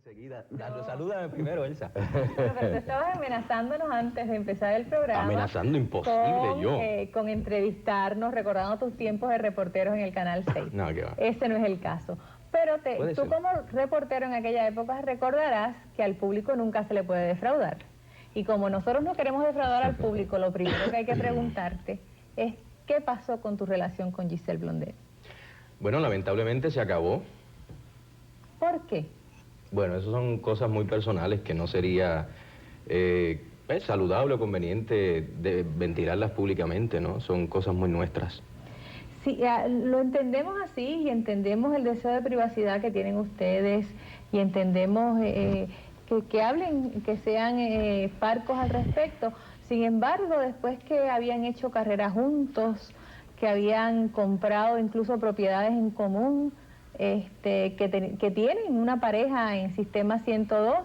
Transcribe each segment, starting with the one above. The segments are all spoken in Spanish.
Enseguida, salúdame primero, Elsa. Pero tú estabas amenazándonos antes de empezar el programa. Amenazando, imposible, con entrevistarnos, recordando tus tiempos de reporteros en el Canal 6. No, qué va. Ese no es el caso. Pero tú como reportero en aquella época recordarás que al público nunca se le puede defraudar. Y como nosotros no queremos defraudar al público, lo primero que hay que preguntarte es ¿qué pasó con tu relación con Giselle Blondet? Bueno, lamentablemente se acabó. ¿Por qué? Bueno, eso son cosas muy personales que no sería saludable o conveniente de ventilarlas públicamente, ¿no? Son cosas muy nuestras. Sí, lo entendemos así y entendemos el deseo de privacidad que tienen ustedes y entendemos que hablen, que sean parcos al respecto. Sin embargo, después que habían hecho carrera juntos, que habían comprado incluso propiedades en común, que tienen una pareja en Sistema 102,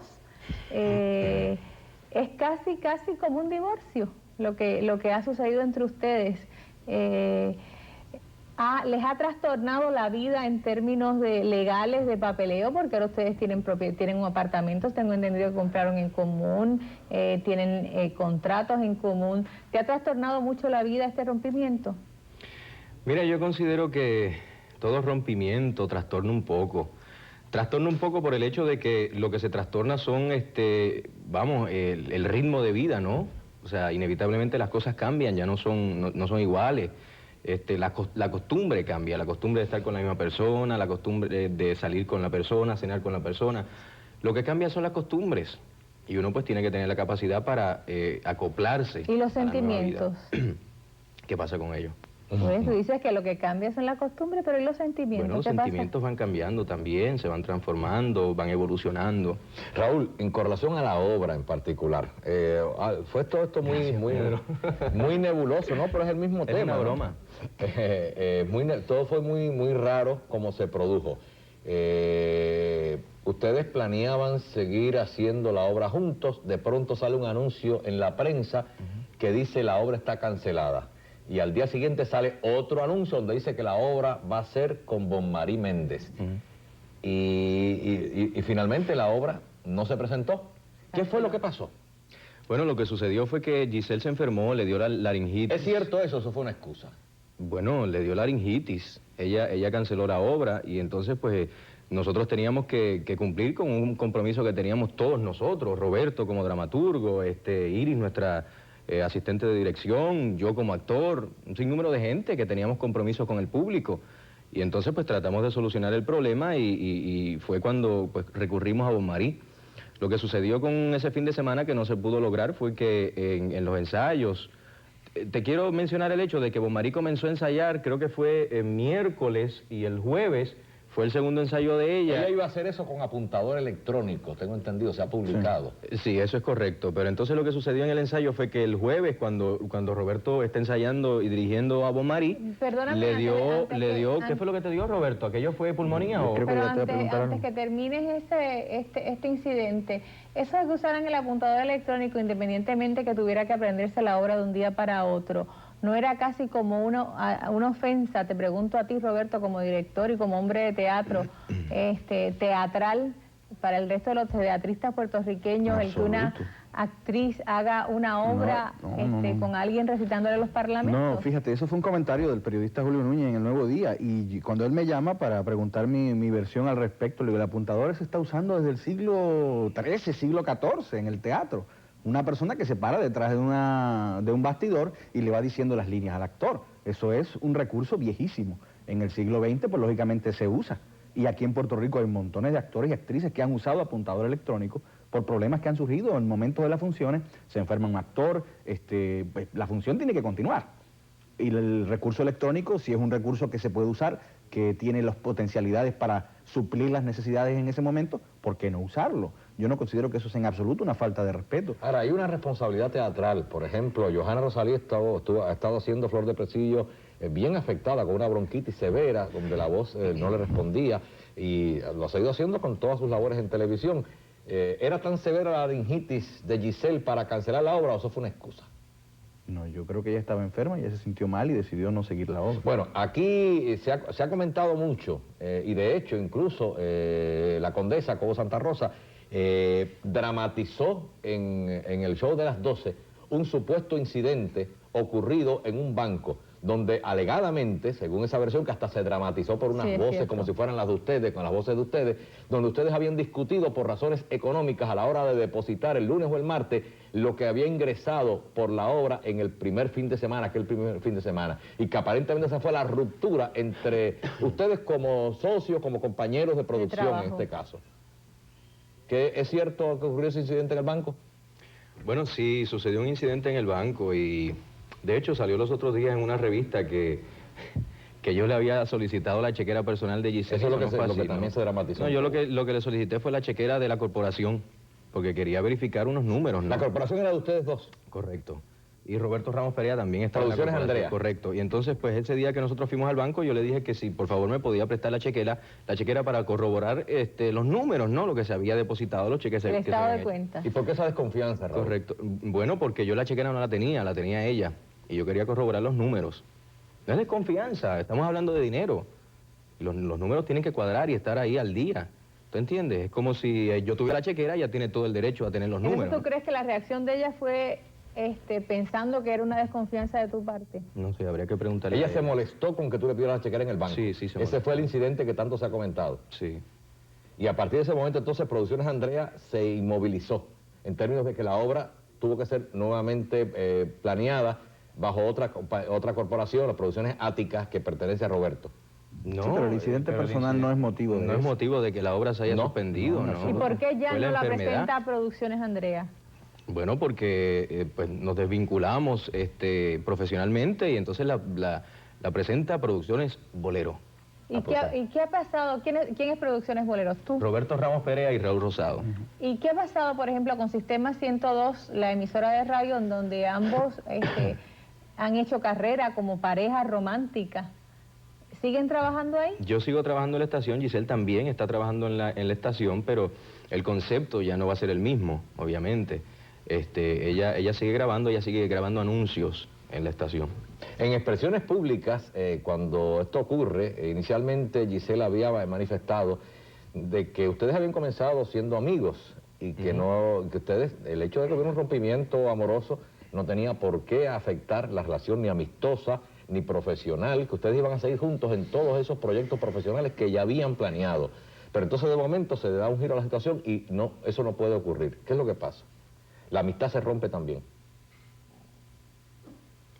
es casi como un divorcio lo que ha sucedido entre ustedes. Les ha trastornado la vida en términos legales de papeleo, porque ahora ustedes tienen un apartamento, tengo entendido que compraron en común, tienen contratos en común. ¿Te ha trastornado mucho la vida este rompimiento? Mira, yo considero que todo rompimiento trastorna un poco. Trastorna un poco por el hecho de que lo que se trastorna son, el ritmo de vida, ¿no? O sea, inevitablemente las cosas cambian, ya no son iguales. La costumbre cambia, la costumbre de estar con la misma persona, la costumbre de salir con la persona, cenar con la persona. Lo que cambia son las costumbres. Y uno pues tiene que tener la capacidad para acoplarse. ¿Y los sentimientos? ¿Qué pasa con ellos? Pues tú dices que lo que cambia son las costumbres, pero ¿y los sentimientos? Bueno, los sentimientos van cambiando también, se van transformando, van evolucionando. Raúl, en correlación a la obra en particular, fue todo esto muy nebuloso, ¿no? Pero es el mismo tema. Es una broma. Todo fue muy raro como se produjo. Ustedes planeaban seguir haciendo la obra juntos, de pronto sale un anuncio en la prensa que dice la obra está cancelada. Y al día siguiente sale otro anuncio donde dice que la obra va a ser con Bon Marí Méndez. Y finalmente la obra no se presentó. ¿Qué fue lo que pasó? Bueno, lo que sucedió fue que Giselle se enfermó, le dio la laringitis. ¿Es cierto eso? ¿Eso fue una excusa? Bueno, le dio laringitis. Ella canceló la obra y entonces pues nosotros teníamos que cumplir con un compromiso que teníamos todos nosotros. Roberto como dramaturgo, Iris, nuestra asistente de dirección, yo como actor, un sinnúmero de gente que teníamos compromisos con el público. Y entonces pues tratamos de solucionar el problema y fue cuando pues recurrimos a Bon Marí. Lo que sucedió con ese fin de semana que no se pudo lograr fue que en los ensayos, te quiero mencionar el hecho de que Bon Marí comenzó a ensayar, creo que fue el miércoles y el jueves fue el segundo ensayo de ella. Ella iba a hacer eso con apuntador electrónico, tengo entendido, se ha publicado. Sí, eso es correcto, pero entonces lo que sucedió en el ensayo fue que el jueves, cuando Roberto está ensayando y dirigiendo a Bon Marí, le dio, ¿qué fue lo que te dio, Roberto? ¿Aquello fue pulmonía o...? Pero antes que termines este incidente, eso de que usaran el apuntador electrónico, independientemente que tuviera que aprenderse la obra de un día para otro, ¿no era casi como una ofensa? Te pregunto a ti, Roberto, como director y como hombre de teatro, teatral, para el resto de los teatristas puertorriqueños, el que una actriz haga una obra con alguien recitándole los parlamentos. No, fíjate, eso fue un comentario del periodista Julio Núñez en El Nuevo Día, y cuando él me llama para preguntar mi versión al respecto, le digo, el apuntador se está usando desde el siglo XIII, siglo XIV en el teatro. Una persona que se para detrás de un bastidor y le va diciendo las líneas al actor. Eso es un recurso viejísimo. En el siglo XX, pues lógicamente se usa. Y aquí en Puerto Rico hay montones de actores y actrices que han usado apuntador electrónico por problemas que han surgido en momentos de las funciones. Se enferma un actor, pues, la función tiene que continuar. Y el recurso electrónico, si es un recurso que se puede usar, que tiene las potencialidades para suplir las necesidades en ese momento, ¿por qué no usarlo? Yo no considero que eso sea en absoluto una falta de respeto. Ahora, hay una responsabilidad teatral. Por ejemplo, Johanna Rosalí ha estado haciendo Flor de Presillo bien afectada con una bronquitis severa, donde la voz no le respondía, y lo ha seguido haciendo con todas sus labores en televisión. ¿Era tan severa la laringitis de Giselle para cancelar la obra o eso fue una excusa? No, yo creo que ella estaba enferma, ella se sintió mal y decidió no seguir la obra. Bueno, aquí se ha comentado mucho, y de hecho incluso la condesa Cobo Santa Rosa dramatizó en el show de las 12 un supuesto incidente ocurrido en un banco, donde alegadamente, según esa versión, que hasta se dramatizó por unas voces como si fueran las de ustedes, con las voces de ustedes, donde ustedes habían discutido por razones económicas a la hora de depositar el lunes o el martes lo que había ingresado por la obra en el primer fin de semana, aquel primer fin de semana, y que aparentemente esa fue la ruptura entre ustedes como socios, como compañeros de producción en este caso. ¿Que es cierto que ocurrió ese incidente en el banco? Bueno, sí, sucedió un incidente en el banco y de hecho salió los otros días en una revista que yo le había solicitado la chequera personal de Giselle. Eso es lo que también se dramatizó. No, yo lo que le solicité fue la chequera de la corporación, porque quería verificar unos números, ¿no? La corporación era de ustedes dos. Correcto. Y Roberto Ramos Perea también estaba en la Producciones corporación. Andrea. Correcto. Y entonces, pues ese día que nosotros fuimos al banco, yo le dije que si por favor me podía prestar la chequera para corroborar los números, ¿no? Lo que se había depositado, los cheques El que estado se de habían cuenta. ¿Y por qué esa desconfianza, Raúl? Correcto. Bueno, porque yo la chequera no la tenía ella. Y yo quería corroborar los números. No es desconfianza, estamos hablando de dinero. Los números tienen que cuadrar y estar ahí al día. ¿Tú entiendes? Es como si yo tuviera la chequera, ella tiene todo el derecho a tener los números. ¿Entonces tú crees que la reacción de ella fue pensando que era una desconfianza de tu parte? No sé, habría que preguntarle. Ella a se molestó con que tú le pidieras la chequera en el banco. Sí, sí, se Ese molestó. fue el incidente que tanto se ha comentado. Sí. Y a partir de ese momento, entonces, Producciones Andrea se inmovilizó, en términos de que la obra tuvo que ser nuevamente planeada bajo otra corporación, las Producciones Áticas, que pertenece a Roberto. No, Sí, pero el incidente personal no es motivo de No es eso. motivo de que la obra se haya No, suspendido, no, ¿no? ¿Y por qué ya Fue no la enfermedad. presenta a Producciones Andrea? Bueno, porque pues, nos desvinculamos profesionalmente y entonces la presenta Producciones Bolero. ¿Y qué ha pasado? ¿Quién es Producciones Boleros? ¿Tú? Roberto Ramos Perea y Raúl Rosado. ¿Y qué ha pasado, por ejemplo, con Sistema 102, la emisora de radio, en donde ambos han hecho carrera como pareja romántica? ¿Siguen trabajando ahí? Yo sigo trabajando en la estación, Giselle también está trabajando en la estación, pero el concepto ya no va a ser el mismo, obviamente. Ella sigue grabando anuncios en la estación. En expresiones públicas, cuando esto ocurre, inicialmente Giselle había manifestado de que ustedes habían comenzado siendo amigos y que que ustedes, el hecho de que hubiera un rompimiento amoroso no tenía por qué afectar la relación ni amistosa ni profesional, que ustedes iban a seguir juntos en todos esos proyectos profesionales que ya habían planeado. Pero entonces de momento se le da un giro a la situación y no, eso no puede ocurrir. ¿Qué es lo que pasa? La amistad se rompe también.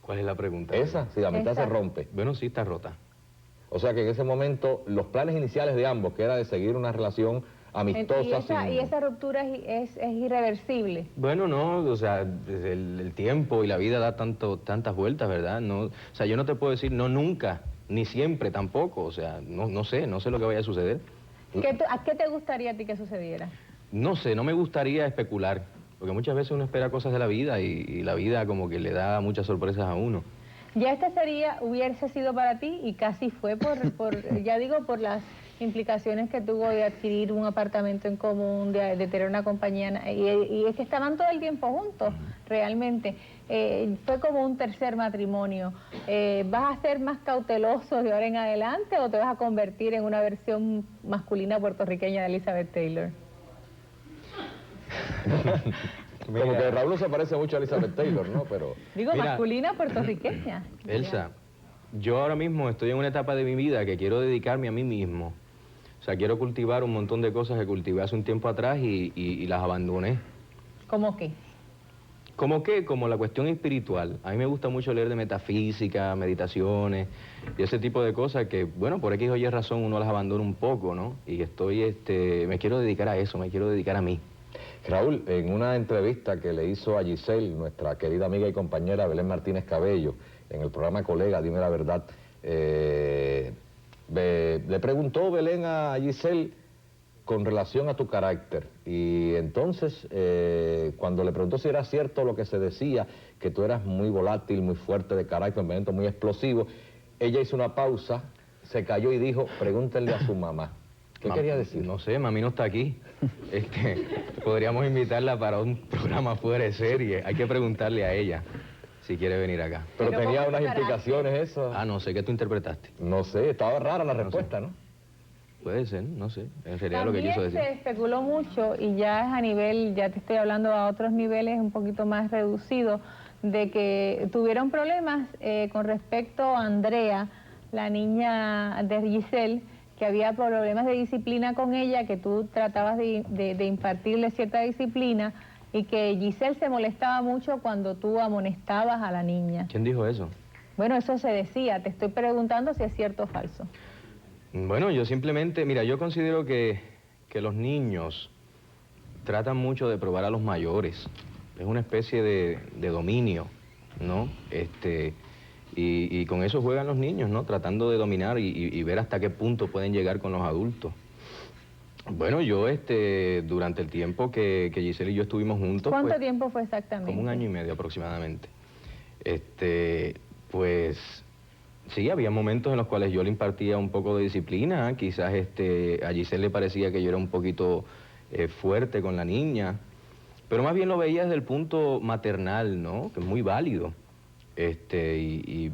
¿Cuál es la pregunta? Esa, si la amistad se Esa. rompe. Bueno, sí, está rota. O sea que en ese momento los planes iniciales de ambos, que era de seguir una relación amistosa... ¿Y esa ruptura es irreversible? Bueno, no, o sea, el tiempo y la vida da tantas vueltas, ¿verdad? No, o sea, yo no te puedo decir no nunca, ni siempre tampoco, o sea, no sé lo que vaya a suceder. ¿A qué te gustaría a ti que sucediera? No sé, no me gustaría especular, porque muchas veces uno espera cosas de la vida y la vida como que le da muchas sorpresas a uno. Ya hubiese sido para ti y casi fue ya digo, por las implicaciones que tuvo de adquirir un apartamento en común, de tener una compañía, y es que estaban todo el tiempo juntos, realmente. Fue como un tercer matrimonio. ¿Vas a ser más cauteloso de ahora en adelante o te vas a convertir en una versión masculina puertorriqueña de Elizabeth Taylor? Como que Raúl se parece mucho a Elizabeth Taylor, ¿no? Pero... Digo, Mira, masculina puertorriqueña. Elsa, yo ahora mismo estoy en una etapa de mi vida que quiero dedicarme a mí mismo. O sea, quiero cultivar un montón de cosas que cultivé hace un tiempo atrás y las abandoné. ¿Cómo qué? ¿Cómo qué? Como la cuestión espiritual. A mí me gusta mucho leer de metafísica, meditaciones y ese tipo de cosas que, bueno, por X o Y razón uno las abandona un poco, ¿no? Y me quiero dedicar a eso, me quiero dedicar a mí. Raúl, en una entrevista que le hizo a Giselle, nuestra querida amiga y compañera Belén Martínez Cabello, en el programa Colega, Dime la Verdad, le preguntó Belén a Giselle con relación a tu carácter. Y entonces, cuando le preguntó si era cierto lo que se decía, que tú eras muy volátil, muy fuerte de carácter, muy explosivo, ella hizo una pausa, se calló y dijo, pregúntenle a su mamá. ¿Qué quería decir? No sé, mami no está aquí. Podríamos invitarla para un programa fuera de serie. Hay que preguntarle a ella si quiere venir acá. Pero Pero tenía ¿cómo unas tu carácter? implicaciones eso. Ah, no sé, ¿qué tú interpretaste? No sé, estaba rara la respuesta, ¿no? Puede ser, no sé, en realidad lo que quiso También decir. se especuló mucho, y ya es a nivel, ya te estoy hablando a otros niveles un poquito más reducidos, de que tuvieron problemas con respecto a Andrea, la niña de Giselle, que había problemas de disciplina con ella, que tú tratabas de impartirle cierta disciplina, y que Giselle se molestaba mucho cuando tú amonestabas a la niña. ¿Quién dijo eso? Bueno, eso se decía, te estoy preguntando si es cierto o falso. Bueno, yo simplemente, mira, yo considero que los niños tratan mucho de probar a los mayores. Es una especie de dominio, ¿no? Y con eso juegan los niños, ¿no? Tratando de dominar y ver hasta qué punto pueden llegar con los adultos. Bueno, yo, durante el tiempo que Giselle y yo estuvimos juntos... ¿Cuánto pues, tiempo fue exactamente? como 1 año y medio aproximadamente. Pues... Sí, había momentos en los cuales yo le impartía un poco de disciplina, quizás a Giselle le parecía que yo era un poquito fuerte con la niña, pero más bien lo veía desde el punto maternal, ¿no? Que es muy válido. Y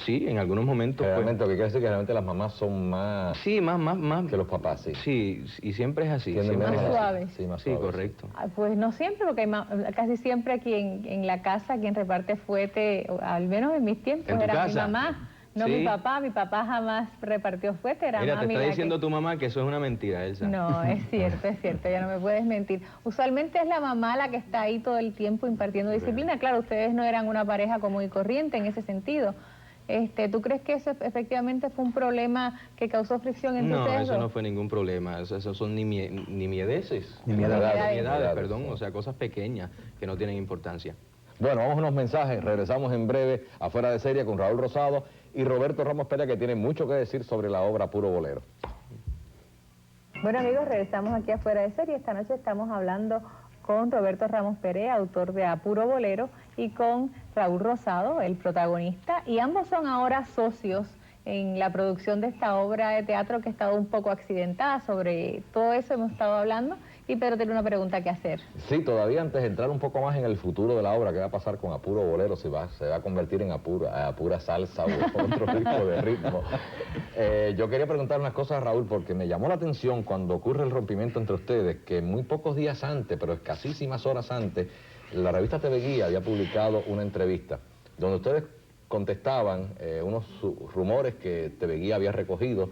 sí, en algunos momentos... Realmente, lo que quiere decir que realmente las mamás son más... Sí, más... que los papás, sí. Sí, y siempre es así. Tienden Siempre menos es a- así. suaves. Sí, más Sí, suaves, correcto. Pues no siempre, porque hay casi siempre aquí en la casa quien reparte fuete, o al menos en mis tiempos, ¿En tu era casa? mi mamá, no Sí. mi papá jamás repartió fuete, era Mira, te mami está la diciendo que... tu mamá que eso es una mentira, Elsa. No, es cierto, ya no me puedes mentir. Usualmente es la mamá la que está ahí todo el tiempo impartiendo disciplina. Claro, ustedes no eran una pareja común y corriente en ese sentido. ¿Tú crees que eso efectivamente fue un problema que causó fricción entre No, ustedes eso dos? no fue ningún problema. Eso son nimiedeces. Nimiedades. Nimiedades, perdón. O sea, cosas pequeñas que no tienen importancia. Bueno, vamos a unos mensajes, regresamos en breve a Fuera de Serie con Raúl Rosado y Roberto Ramos Pérez, que tiene mucho que decir sobre la obra Puro Bolero. Bueno amigos, regresamos aquí a Fuera de Serie. Esta noche estamos hablando con Roberto Ramos Pérez, autor de A Puro Bolero, y con Raúl Rosado, el protagonista, y ambos son ahora socios en la producción de esta obra de teatro que ha estado un poco accidentada. Sobre todo eso hemos estado hablando, y Pedro tiene una pregunta que hacer. Sí, todavía antes de entrar un poco más en el futuro de la obra, ¿qué va a pasar con A Puro Bolero? Si se va a convertir en a pura salsa o otro tipo de ritmo. Yo quería preguntar unas cosas a Raúl, porque me llamó la atención cuando ocurre el rompimiento entre ustedes, que muy pocos días antes, pero escasísimas horas antes, la revista TV Guía había publicado una entrevista donde ustedes contestaban unos rumores que TV Guía había recogido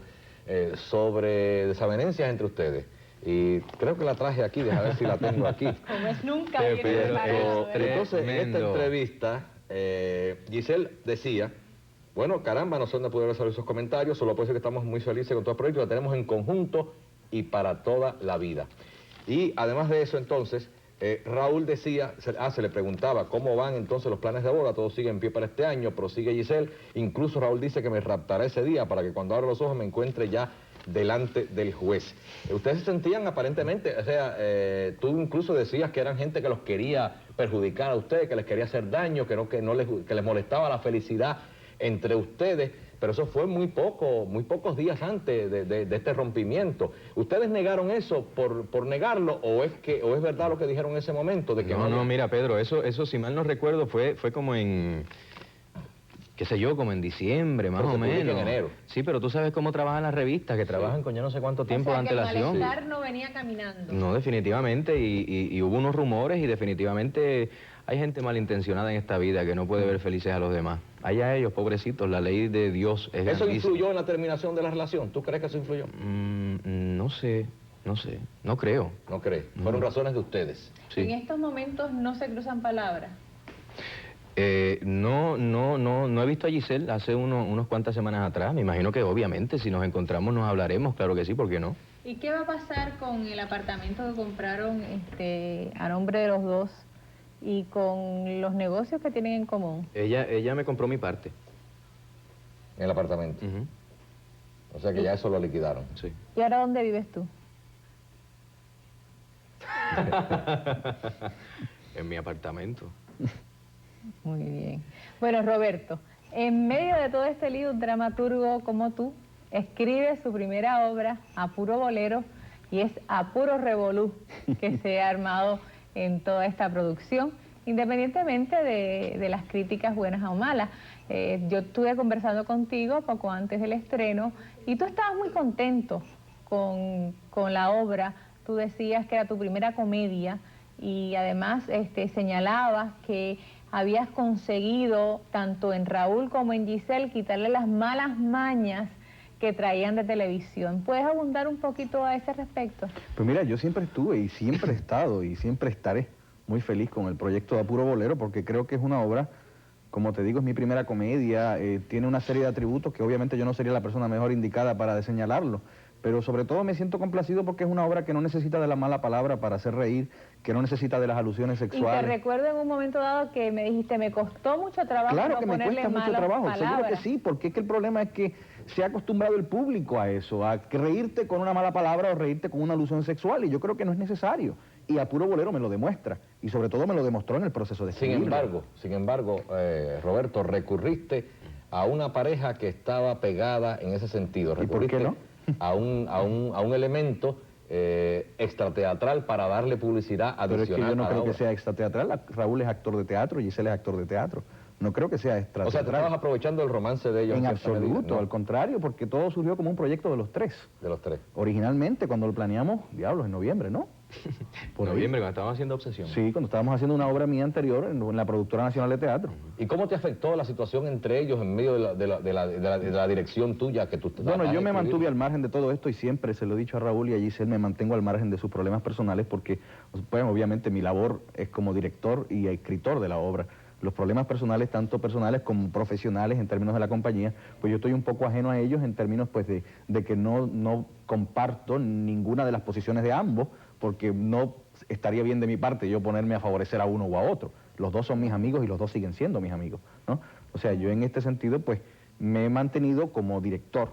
sobre desavenencias entre ustedes. Y creo que la traje aquí, déjame ver si la tengo aquí. Como es nunca, Te viene pido, preparado, ¿verdad? Entonces, en esta Tremendo. entrevista, Giselle decía, bueno, caramba, no sé dónde pudieron salir esos comentarios, solo puede ser que estamos muy felices con todo el proyecto, lo tenemos en conjunto y para toda la vida. Y además de eso, entonces, Raúl decía, se le preguntaba cómo van entonces los planes de boda, todo sigue en pie para este año, prosigue Giselle, incluso Raúl dice que me raptará ese día para que cuando abra los ojos me encuentre ya delante del juez. Ustedes se sentían aparentemente, o sea, tú incluso decías que eran gente que los quería perjudicar a ustedes, que les quería hacer daño, que les molestaba la felicidad entre ustedes, pero eso fue muy pocos días antes de este rompimiento. ¿Ustedes negaron eso por negarlo o es verdad lo que dijeron en ese momento? De que No, mira, Pedro, eso si mal no recuerdo fue como en... qué sé yo, como en diciembre, más Pero o se publica en menos. enero. Sí, pero tú sabes cómo trabajan las revistas, que trabajan con yo no sé cuánto tiempo O sea, de que el antelación. malestar no venía caminando. No, definitivamente, y hubo unos rumores y definitivamente hay gente malintencionada en esta vida que no puede ver felices a los demás. Allá ellos, pobrecitos, la ley de Dios es ¿Eso grandísima. influyó en la terminación de la relación? ¿Tú crees que eso influyó? No sé, no creo. No crees. Fueron razones de ustedes. Sí. En estos momentos no se cruzan palabras. No he visto a Giselle hace unos cuantas semanas atrás. Me imagino que obviamente si nos encontramos nos hablaremos, claro que sí, ¿por qué no? ¿Y qué va a pasar con el apartamento que compraron a nombre de los dos y con los negocios que tienen en común? Ella me compró mi parte. En el apartamento. Ujú, O sea que ya eso lo liquidaron. sí. ¿Y ahora dónde vives tú? En mi apartamento. Muy bien. Bueno, Roberto, en medio de todo este lío, un dramaturgo como tú escribe su primera obra, A Puro Bolero, y es a puro revolú que se ha armado en toda esta producción, independientemente de las críticas buenas o malas. Yo estuve conversando contigo poco antes del estreno y tú estabas muy contento con la obra, tú decías que era tu primera comedia y además señalabas que habías conseguido, tanto en Raúl como en Giselle, quitarle las malas mañas que traían de televisión. ¿Puedes abundar un poquito a ese respecto? Pues mira, yo siempre estuve y siempre he estado y siempre estaré muy feliz con el proyecto de Apuro Bolero porque creo que es una obra, como te digo, es mi primera comedia, tiene una serie de atributos que obviamente yo no sería la persona mejor indicada para señalarlo, pero sobre todo me siento complacido porque es una obra que no necesita de la mala palabra para hacer reír, que no necesita de las alusiones sexuales. Y te recuerdo en un momento dado que me dijiste, me costó mucho trabajo claro no que me ponerle cuesta mucho malas trabajo, palabras. seguro que sí, porque es que el problema es que se ha acostumbrado el público a eso, a que reírte con una mala palabra o reírte con una alusión sexual, y yo creo que no es necesario. Y Apuro Bolero me lo demuestra, y sobre todo me lo demostró en el proceso de escribirlo. Sin embargo, Roberto, recurriste a una pareja que estaba pegada en ese sentido. ¿Y por qué no? a un elemento extrateatral para darle publicidad adicional. Pero es que yo no a la creo que obra. sea extrateatral. Raúl es actor de teatro, Giselle es actor de teatro. No creo que sea extrateatral. O sea, te estabas aprovechando el romance de ellos. En cierta medida, absoluto, ¿no? al contrario, porque todo surgió como un proyecto de los tres. De los tres. Originalmente, cuando lo planeamos, diablos, en noviembre, ¿no? Por noviembre, cuando estábamos haciendo Obsesión. Sí, cuando estábamos haciendo una obra mía anterior en la Productora Nacional de Teatro. ¿Y cómo te afectó la situación entre ellos en medio de la dirección tuya que tú Bueno, yo me mantuve al margen de todo esto y siempre se lo he dicho a Raúl y a Giselle, me mantengo al margen de sus problemas personales porque, pues, obviamente mi labor es como director y escritor de la obra. Los problemas personales, tanto personales como profesionales en términos de la compañía, pues yo estoy un poco ajeno a ellos en términos pues de que no comparto ninguna de las posiciones de ambos, porque no estaría bien de mi parte yo ponerme a favorecer a uno o a otro. Los dos son mis amigos y los dos siguen siendo mis amigos, ¿no? O sea, yo en este sentido pues me he mantenido como director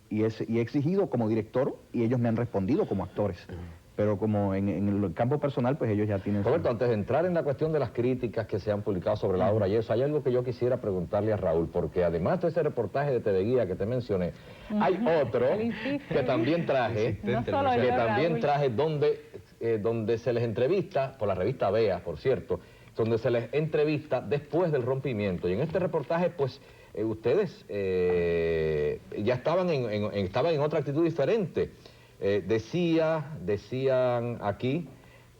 y he exigido como director y ellos me han respondido como actores. Pero como en el campo personal, pues ellos ya tienen... Roberto, antes de entrar en la cuestión de las críticas que se han publicado sobre la obra y eso, hay algo que yo quisiera preguntarle a Raúl, porque además de ese reportaje de Teleguía que te mencioné, hay otro que también traje, donde se les entrevista, por la revista Vea, por cierto, donde se les entrevista después del rompimiento. Y en este reportaje, pues, ustedes ya estaban en otra actitud diferente. Decían aquí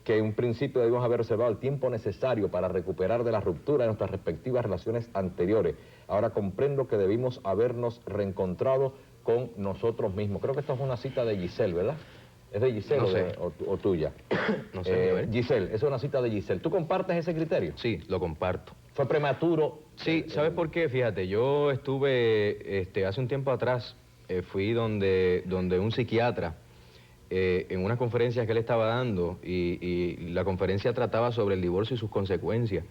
que en un principio debíamos haber reservado el tiempo necesario para recuperar de la ruptura de nuestras respectivas relaciones anteriores. Ahora comprendo que debimos habernos reencontrado con nosotros mismos. Creo que esta es una cita de Giselle, ¿verdad? ¿Es de Giselle no sé. o tuya? No sé. Giselle, es una cita de Giselle. ¿Tú compartes ese criterio? Sí, lo comparto. ¿Fue prematuro? Sí, ¿sabes por qué? Fíjate, yo estuve, hace un tiempo atrás, fui donde un psiquiatra, en unas conferencias que él estaba dando, y la conferencia trataba sobre el divorcio y sus consecuencias.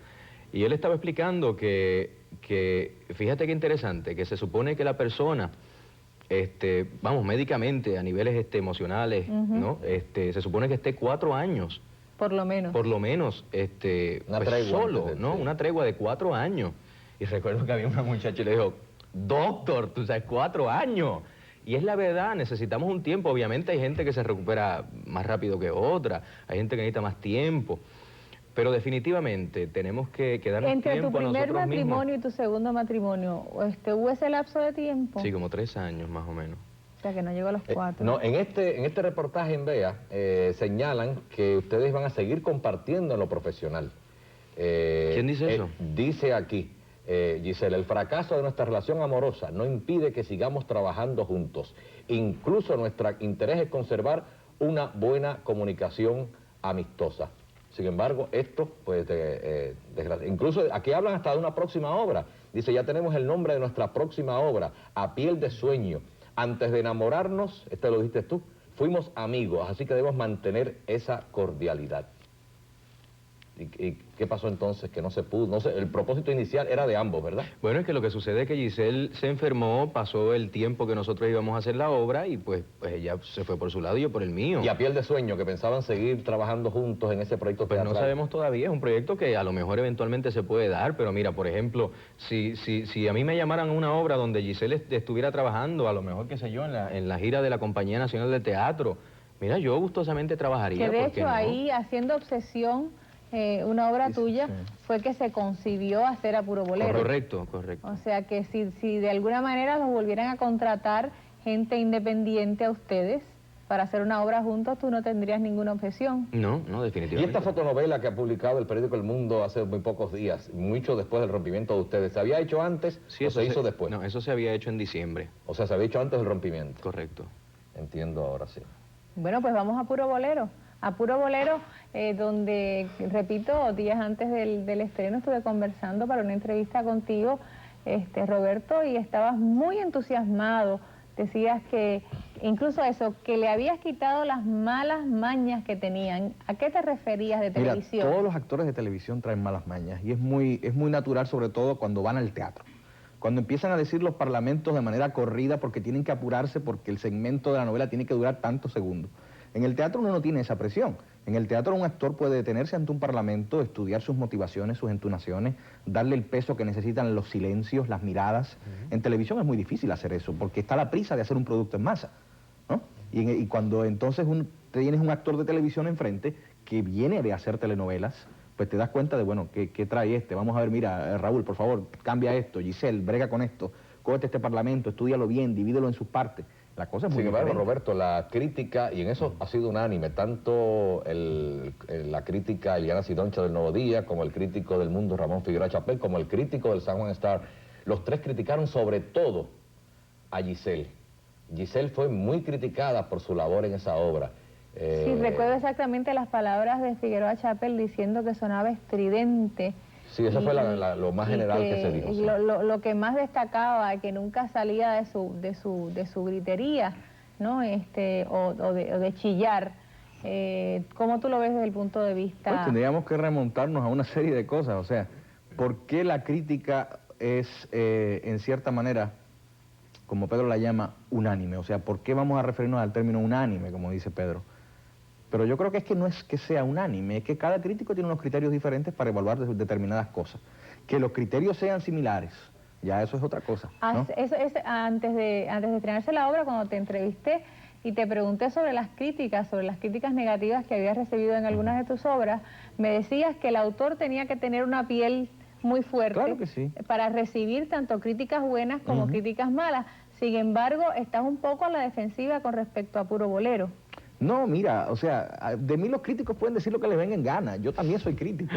Y él estaba explicando que fíjate qué interesante, que se supone que la persona, vamos, médicamente, a niveles emocionales, ¿no? Se supone que esté 4 años. Por lo menos. Por lo menos, una pues tregua, solo, ¿no? Una tregua de 4 años. Y recuerdo que había una muchacha y le dijo, doctor, tú sabes, 4 años. Y es la verdad, necesitamos un tiempo. Obviamente hay gente que se recupera más rápido que otra, hay gente que necesita más tiempo, pero definitivamente tenemos que darnos Entre tiempo tu a primer nosotros matrimonio mismos. y tu segundo matrimonio, ¿hubo ese lapso de tiempo? Sí, como 3 años más o menos. O sea, que no llegó a los 4. No, en este reportaje en Vea señalan que ustedes van a seguir compartiendo en lo profesional. ¿Quién dice eso? Dice aquí, Giselle, el fracaso de nuestra relación amorosa no impide que sigamos trabajando juntos. Incluso nuestro interés es conservar una buena comunicación amistosa. Sin embargo, esto, pues, incluso aquí hablan hasta de una próxima obra. Dice, ya tenemos el nombre de nuestra próxima obra, A Piel de Sueño. Antes de enamorarnos, lo dijiste tú, fuimos amigos, así que debemos mantener esa cordialidad. ¿Y qué pasó entonces? Que no se pudo, no sé, el propósito inicial era de ambos, ¿verdad? Bueno, es que lo que sucede es que Giselle se enfermó, pasó el tiempo que nosotros íbamos a hacer la obra y pues ella se fue por su lado y yo por el mío. Y A Piel de Sueño, que pensaban seguir trabajando juntos en ese proyecto pues teatral. no sabemos todavía, es un proyecto que a lo mejor eventualmente se puede dar, pero mira, por ejemplo, si a mí me llamaran a una obra donde Giselle estuviera trabajando, a lo mejor, qué sé yo, en la gira de la Compañía Nacional de Teatro, mira, yo gustosamente trabajaría. Que de ¿por qué hecho no? ahí, haciendo Obsesión, una obra tuya, fue que se concibió hacer Apuro Bolero. Correcto, correcto. O sea que si de alguna manera los volvieran a contratar gente independiente a ustedes para hacer una obra juntos, tú no tendrías ninguna objeción. No, Y definitivamente. esta fotonovela que ha publicado el periódico El Mundo hace muy pocos días, mucho después del rompimiento de ustedes, ¿se había hecho antes Sí, o eso se hizo después? No, eso se había hecho en diciembre. O sea, se había hecho antes del rompimiento. Correcto. Entiendo ahora, sí. Bueno, pues vamos a Puro Bolero. A Puro Bolero, donde, repito, días antes del estreno estuve conversando para una entrevista contigo, Roberto, y estabas muy entusiasmado. Decías que, incluso eso, que le habías quitado las malas mañas que tenían. ¿A qué te referías de televisión? Mira, todos los actores de televisión traen malas mañas y es muy natural, sobre todo cuando van al teatro. Cuando empiezan a decir los parlamentos de manera corrida porque tienen que apurarse porque el segmento de la novela tiene que durar tantos segundos. En el teatro uno no tiene esa presión. En el teatro un actor puede detenerse ante un parlamento, estudiar sus motivaciones, sus entonaciones, darle el peso que necesitan los silencios, las miradas. En televisión es muy difícil hacer eso porque está la prisa de hacer un producto en masa, ¿no? Y cuando entonces tienes un actor de televisión enfrente que viene de hacer telenovelas, pues te das cuenta de, bueno, ¿qué trae este? Vamos a ver, mira, Raúl, por favor, cambia esto, Giselle, brega con esto, cógete este parlamento, estúdialo bien, divídelo en sus partes. La cosa es muy Sin embargo, diferente. Roberto, la crítica, y en eso ha sido unánime, tanto la crítica Eliana Sidoncha del Nuevo Día, como el crítico del Mundo Ramón Figueroa Chapel, como el crítico del San Juan Star, los tres criticaron sobre todo a Giselle. Giselle fue muy criticada por su labor en esa obra. Sí, recuerdo exactamente las palabras de Figueroa Chapel diciendo que sonaba estridente. Sí, eso fue lo más general que se dijo. Sí. Lo que más destacaba, que nunca salía de su gritería, ¿no? O de chillar. ¿Cómo tú lo ves desde el punto de vista? Pues tendríamos que remontarnos a una serie de cosas. O sea, ¿por qué la crítica es, en cierta manera, como Pedro la llama, unánime? O sea, ¿por qué vamos a referirnos al término unánime, como dice Pedro? Pero yo creo que es que no es que sea unánime, es que cada crítico tiene unos criterios diferentes para evaluar determinadas cosas. Que los criterios sean similares, ya eso es otra cosa, ¿no? Antes de estrenarse la obra, cuando te entrevisté y te pregunté sobre las críticas negativas que habías recibido en algunas de tus obras, me decías que el autor tenía que tener una piel muy fuerte, claro que sí, para recibir tanto críticas buenas como críticas malas. Sin embargo, estás un poco a la defensiva con respecto a Puro Bolero. No, mira, o sea, de mí los críticos pueden decir lo que les venga en gana. Yo también soy crítico.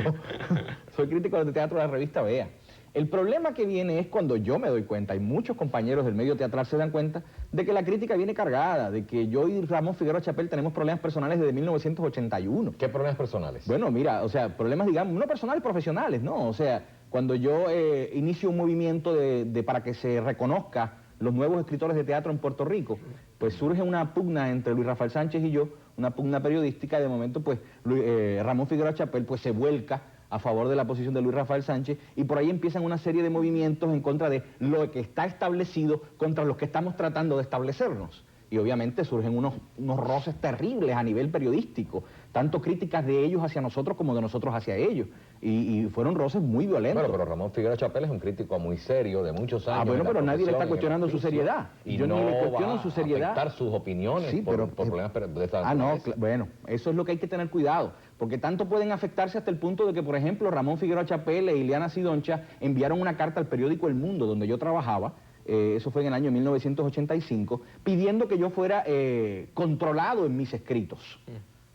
Soy crítico de teatro de la revista Vea. El problema que viene es cuando yo me doy cuenta, y muchos compañeros del medio teatral se dan cuenta, de que la crítica viene cargada, de que yo y Ramón Figueroa Chapel tenemos problemas personales desde 1981. ¿Qué problemas personales? Bueno, mira, o sea, problemas, digamos, no personales, profesionales, ¿no? O sea, cuando yo inicio un movimiento para que se reconozca los nuevos escritores de teatro en Puerto Rico, pues surge una pugna entre Luis Rafael Sánchez y yo, una pugna periodística, y de momento pues Ramón Figueroa Chapel pues se vuelca a favor de la posición de Luis Rafael Sánchez y por ahí empiezan una serie de movimientos en contra de lo que está establecido contra los que estamos tratando de establecernos. Y obviamente surgen unos roces terribles a nivel periodístico, tanto críticas de ellos hacia nosotros como de nosotros hacia ellos. Y fueron roces muy violentos. Bueno, pero Ramón Figueroa Chapel es un crítico muy serio, de muchos años. Ah, bueno, pero nadie le está cuestionando su seriedad. Y yo no ni le cuestiono va su seriedad. a afectar sus opiniones sí, por pero, problemas de esta no, naturaleza. bueno, eso es lo que hay que tener cuidado, porque tanto pueden afectarse hasta el punto de que, por ejemplo, Ramón Figueroa Chapel e Eliana Sidoncha enviaron una carta al periódico El Mundo, donde yo trabajaba, eso fue en el año 1985, pidiendo que yo fuera controlado en mis escritos,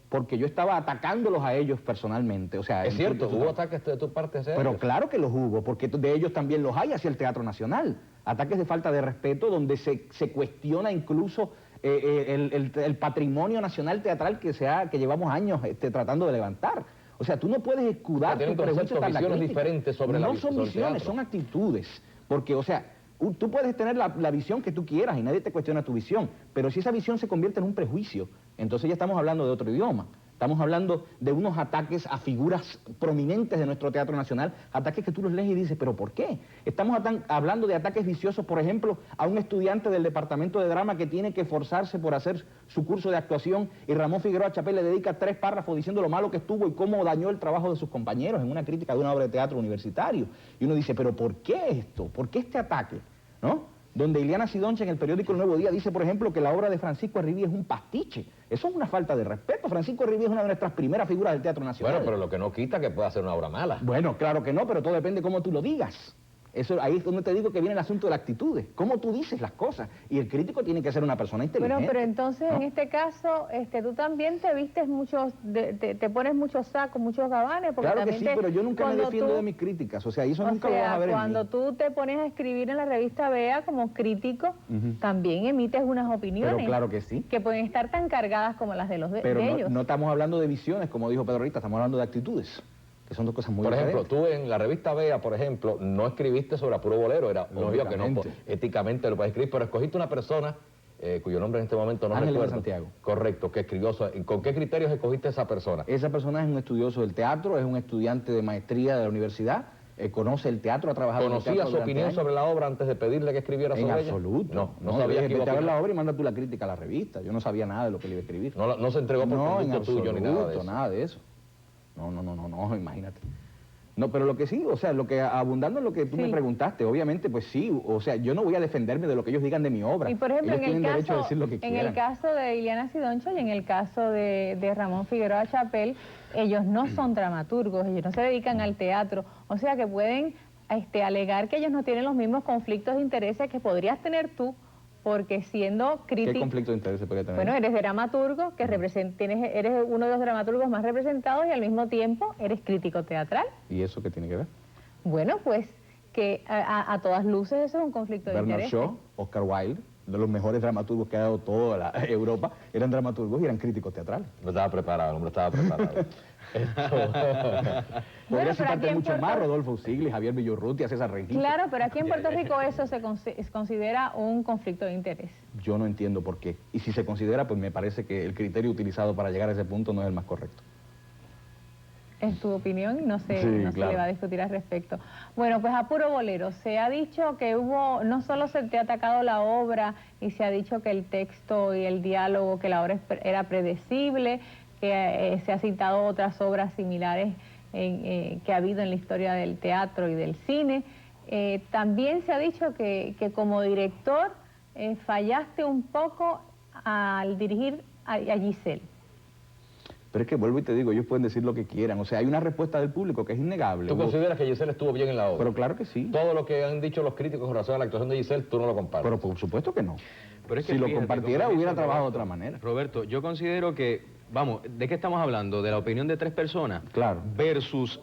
porque yo estaba atacándolos a ellos personalmente. O sea, es cierto, ¿hubo ataques de tu parte hacia Pero ellos? claro que los hubo, porque de ellos también los hay hacia el Teatro Nacional. Ataques de falta de respeto donde se cuestiona incluso el patrimonio nacional teatral que llevamos años tratando de levantar. O sea, tú no puedes escudar tienen tu prejuicio conceptos, tras la visiones crítica. diferentes sobre no la son sobre el visiones, teatro. son actitudes. Porque, o sea, tú puedes tener la visión que tú quieras y nadie te cuestiona tu visión, pero si esa visión se convierte en un prejuicio, entonces ya estamos hablando de otro idioma. Estamos hablando de unos ataques a figuras prominentes de nuestro Teatro Nacional, ataques que tú los lees y dices, ¿pero por qué? Estamos hablando de ataques viciosos, por ejemplo, a un estudiante del Departamento de Drama que tiene que esforzarse por hacer su curso de actuación y Ramón Figueroa Chapel le dedica 3 párrafos diciendo lo malo que estuvo y cómo dañó el trabajo de sus compañeros en una crítica de una obra de teatro universitario. Y uno dice, ¿pero por qué esto? ¿Por qué este ataque? ¿No? Donde Eliana Sidoncha en el periódico El Nuevo Día dice, por ejemplo, que la obra de Francisco Arribí es un pastiche. Eso es una falta de respeto. Francisco Arribí es una de nuestras primeras figuras del Teatro Nacional. Bueno, pero lo que no quita que pueda ser una obra mala. Bueno, claro que no, pero todo depende de cómo tú lo digas. Eso, ahí es donde te digo que viene el asunto de las actitudes, cómo tú dices las cosas. Y el crítico tiene que ser una persona inteligente. Bueno, pero entonces ¿no? en este caso, tú también te vistes muchos, te pones muchos sacos, muchos gabanes, porque Claro que también sí, pero yo nunca me cuando defiendo tú- de mis críticas, o sea, eso O nunca lo vas a sea, ver en cuando mí. tú te pones a escribir en la revista Vea como crítico, Ujú. también emites unas opiniones. Pero claro que sí. Que pueden estar tan cargadas como las de los de, Pero de no, ellos. no estamos hablando de visiones, como dijo Pedro ahorita, estamos hablando de actitudes, que son dos cosas muy Por ejemplo, diferentes. tú en la revista Vea, por ejemplo, no escribiste sobre Apuro Bolero, era obvio que no, Lógicamente. éticamente lo puedes escribir, pero escogiste una persona cuyo nombre en este momento no Ángeles de recuerdo. Santiago. Correcto, que escribió. ¿Con qué criterios escogiste esa persona? Esa persona es un estudioso del teatro, es un estudiante de maestría de la universidad, conoce el teatro, ha trabajado en el ¿Conocía teatro su durante opinión años. sobre la obra antes de pedirle que escribiera En sobre ella? absoluto. No sabía que iba a vete a ver opinar. la obra y manda tú la crítica a la revista. Yo no sabía nada de lo que le iba a escribir. No se entregó por No, en conducto tuyo ni nada de absoluto, eso. nada de eso. No, imagínate. No, pero lo que sí, o sea, lo que abundando en lo que tú Sí. me preguntaste, obviamente, pues sí, o sea, yo no voy a defenderme de lo que ellos digan de mi obra. Y por ejemplo, ellos tienen derecho a decir lo que en quieran. el caso de Iliana Sidoncho y en el caso de Ramón Figueroa Chapel, ellos no son dramaturgos, ellos no se dedican al teatro, o sea que pueden alegar que ellos no tienen los mismos conflictos de intereses que podrías tener tú, porque siendo ¿Qué crítico... conflicto de interés se puede tener? Bueno, eres dramaturgo, que eres uno de los dramaturgos más representados y al mismo tiempo eres crítico teatral. ¿Y eso qué tiene que ver? Bueno, pues que a todas luces eso es un conflicto de Bernard interés. Shaw, Oscar Wilde, de los mejores dramaturgos que ha dado toda la Europa, eran dramaturgos y eran críticos teatrales. No estaba preparado, el hombre estaba preparado. Podría pero citarte aquí en mucho Puerto- más, Rodolfo Sigli, Javier Villorrutia, César Rengifo. Claro, pero aquí en Puerto Rico eso se considera un conflicto de interés. Yo no entiendo por qué. Y si se considera, pues me parece que el criterio utilizado para llegar a ese punto no es el más correcto. Es tu opinión y no Sí, se le claro. va a discutir al respecto. Bueno, pues a puro bolero, se ha dicho que no solo se te ha atacado la obra y se ha dicho que el texto y el diálogo, que la obra era predecible, que se ha citado otras obras similares que ha habido en la historia del teatro y del cine. También se ha dicho que como director fallaste un poco al dirigir a Giselle. Pero es que vuelvo y te digo, ellos pueden decir lo que quieran. O sea, hay una respuesta del público que es innegable. ¿Tú consideras que Giselle estuvo bien en la obra? Pero claro que sí. Todo lo que han dicho los críticos con relación a la actuación de Giselle, tú no lo compartes. Pero por supuesto que no. Pero es que Si lo fíjate, compartiera, como hubiera dice trabajado de Roberto, otra manera. Roberto, yo considero que, vamos, ¿de qué estamos hablando? ¿De la opinión de 3 personas? Claro. Versus,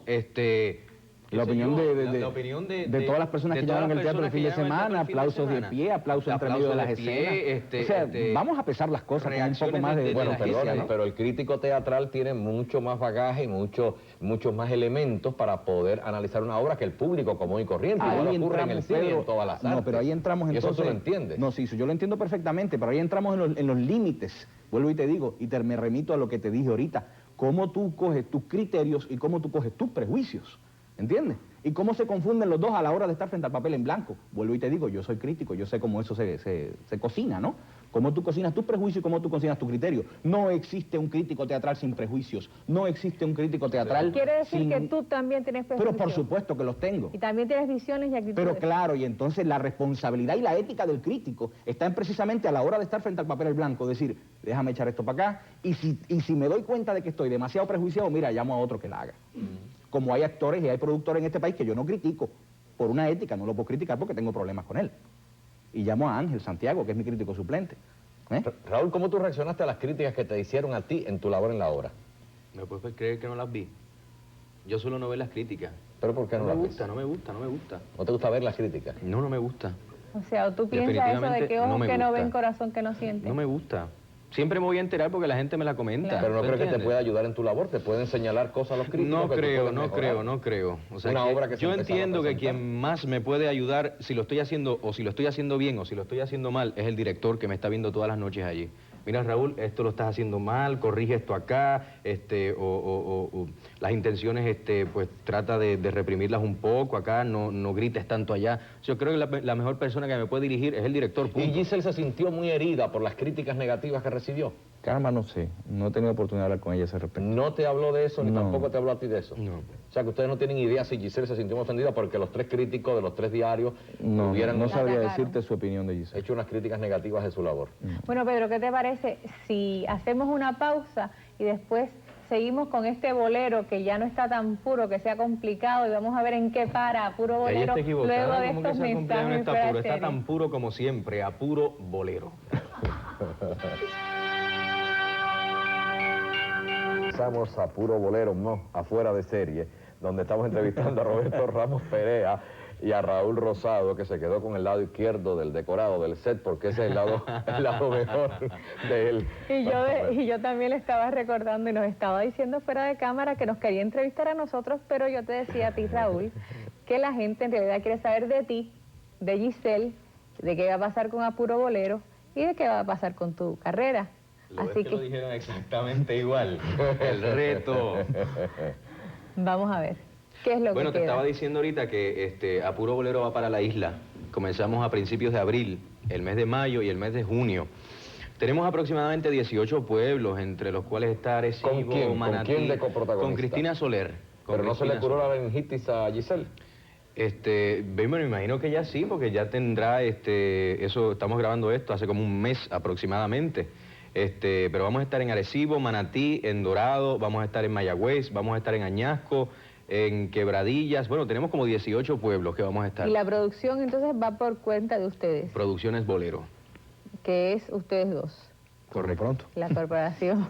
La opinión la opinión de todas las personas de que todas llevan las el teatro el personas fin que de llevan el teatro semana, el fin de aplausos de semana. pie, aplausos entre medio de las Aplausos de pie, escenas. O sea, vamos a pesar las cosas con un poco reacciones más de de Bueno, la justicia, gente, perdón, ¿no? pero el crítico teatral tiene mucho más bagaje y muchos más elementos para poder analizar una obra que el público común y corriente. Igual ocurre en el cine y en todas las artes. No, pero ahí entramos Y entonces... eso tú lo entiendes. No, sí, yo lo entiendo perfectamente, pero ahí entramos en los límites. Vuelvo y te digo, me remito a lo que te dije ahorita. Cómo tú coges tus criterios y cómo tú coges tus prejuicios. ¿Entiendes? Y cómo se confunden los dos a la hora de estar frente al papel en blanco. Vuelvo y te digo, yo soy crítico, yo sé cómo eso se cocina, ¿no? Cómo tú cocinas tus prejuicios y cómo tú cocinas tu criterio. No existe un crítico teatral sin prejuicios. No existe un crítico teatral Quiere decir sin... que tú también tienes Pero prejuicios. por supuesto que los tengo. Y también tienes visiones y actitudes. Pero claro, y entonces la responsabilidad y la ética del crítico está en precisamente a la hora de estar frente al papel en blanco, decir, déjame echar esto para acá, y si me doy cuenta de que estoy demasiado prejuiciado, mira, llamo a otro que la haga. Como hay actores y hay productores en este país que yo no critico, por una ética, no lo puedo criticar porque tengo problemas con él. Y llamo a Ángel Santiago, que es mi crítico suplente. ¿Eh? Raúl, ¿cómo tú reaccionaste a las críticas que te hicieron a ti en tu labor en la obra? ¿Me puedes creer que no las vi? Yo solo no veo las críticas. ¿Pero por qué no, No me las ves? gusta, no me gusta, no me gusta. ¿No te gusta ver las críticas? No, no me gusta. O sea, tú piensas eso de Definitivamente que ojos no me que no gusta. ven, corazón que no siente. No me gusta. Siempre me voy a enterar porque la gente me la comenta. Claro. Pero no ¿tú creo que te entiendes? pueda ayudar en tu labor, te pueden señalar cosas a los críticos. No que tú creo, puedes no mejorar. creo, no creo. O sea, Una obra que se yo empezaba a entiendo que presentar. quien más me puede ayudar, si lo estoy haciendo, o si lo estoy haciendo bien, o si lo estoy haciendo mal, es el director que me está viendo todas las noches allí. Mira, Raúl, esto lo estás haciendo mal, corrige esto acá, o las intenciones, pues trata de reprimirlas un poco acá, no grites tanto allá. Yo creo que la mejor persona que me puede dirigir es el director, ¿Y punto. Giselle se sintió muy herida por las críticas negativas que recibió? Caramba, no sé, no he tenido oportunidad de hablar con ella a ese respecto. ¿No te habló de eso, ni No. tampoco te habló a ti de eso? No. O sea, que ustedes no tienen idea si Giselle se sintió ofendida porque los 3 críticos de los 3 diarios No, hubieran no sabría atacaron. decirte su opinión de Giselle. hecho unas críticas negativas de su labor. Bueno, Pedro, ¿qué te parece si hacemos una pausa y después seguimos con este bolero que ya no está tan puro, que sea complicado, y vamos a ver en qué para Puro Bolero Ella está equivocada, luego de ¿cómo que estos ese cumpleaños mensajes está fuera puro? de Está serie. tan puro como siempre, a puro bolero. Pasamos a Puro Bolero, no, afuera de serie, donde estamos entrevistando a Roberto Ramos Perea y a Raúl Rosado, que se quedó con el lado izquierdo del decorado del set, porque ese es el lado mejor de él. Y yo también le estaba recordando y nos estaba diciendo fuera de cámara que nos quería entrevistar a nosotros, pero yo te decía a ti, Raúl, que la gente en realidad quiere saber de ti, de Giselle, de qué va a pasar con A Puro Bolero y de qué va a pasar con tu carrera. Así que lo dijeron exactamente igual. El reto. Vamos a ver. ¿Qué es lo Bueno, que te queda? estaba diciendo ahorita que A Puro Bolero va para la isla. Comenzamos a principios de abril, el mes de mayo y el mes de junio. Tenemos aproximadamente 18 pueblos, entre los cuales está Arecibo, ¿Con quién? Manatí. ¿Con quién de coprotagonista? Con Cristina Soler. Pero no se le curó la laringitis a Giselle. Me imagino que ya sí, porque ya tendrá, eso, estamos grabando esto hace como un mes aproximadamente. Pero vamos a estar en Arecibo, Manatí, en Dorado, vamos a estar en Mayagüez, vamos a estar en Añasco, en Quebradillas. Bueno, tenemos como 18 pueblos que vamos a estar. Y la producción entonces va por cuenta de ustedes, Producciones Bolero. que es ustedes dos, Correcto. Pronto. la corporación.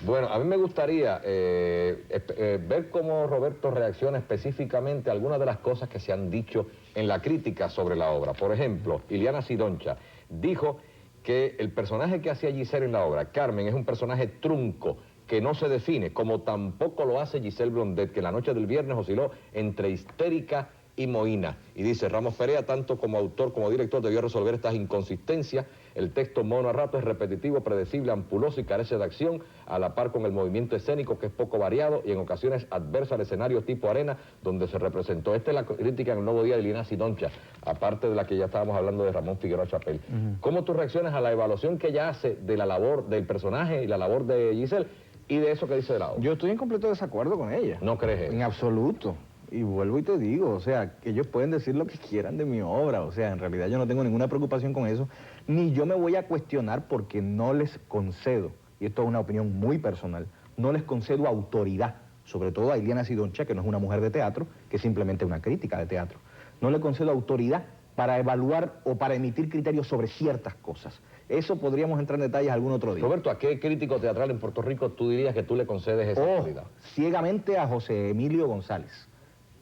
Bueno, a mí me gustaría ver cómo Roberto reacciona específicamente a algunas de las cosas que se han dicho en la crítica sobre la obra. Por ejemplo, Iliana Sidoncha dijo que el personaje que hacía Giselle en la obra, Carmen, es un personaje trunco, que no se define, como tampoco lo hace Giselle Blondet, que la noche del viernes osciló entre histérica y mohína. Y dice, Ramos Perea, tanto como autor como director, debió resolver estas inconsistencias. El texto mono a rato es repetitivo, predecible, ampuloso y carece de acción, a la par con el movimiento escénico, que es poco variado y en ocasiones adverso al escenario tipo arena, donde se representó. Esta es la crítica en el Nuevo Día de Iliana Sidoncha, aparte de la que ya estábamos hablando de Ramón Figueroa Chapel. ¿Cómo tú reaccionas a la evaluación que ella hace de la labor del personaje y la labor de Giselle y de eso que dice de la obra? Yo estoy en completo desacuerdo con ella. ¿No crees eso? En absoluto. Y vuelvo y te digo, o sea, que ellos pueden decir lo que quieran de mi obra, o sea, en realidad yo no tengo ninguna preocupación con eso, ni yo me voy a cuestionar porque no les concedo, y esto es una opinión muy personal, no les concedo autoridad, sobre todo a Iliana Sidoncha, que no es una mujer de teatro, que es simplemente una crítica de teatro. No le concedo autoridad para evaluar o para emitir criterios sobre ciertas cosas. Eso podríamos entrar en detalles algún otro día. Roberto, ¿a qué crítico teatral en Puerto Rico tú dirías que tú le concedes esa autoridad? Ciegamente a José Emilio González,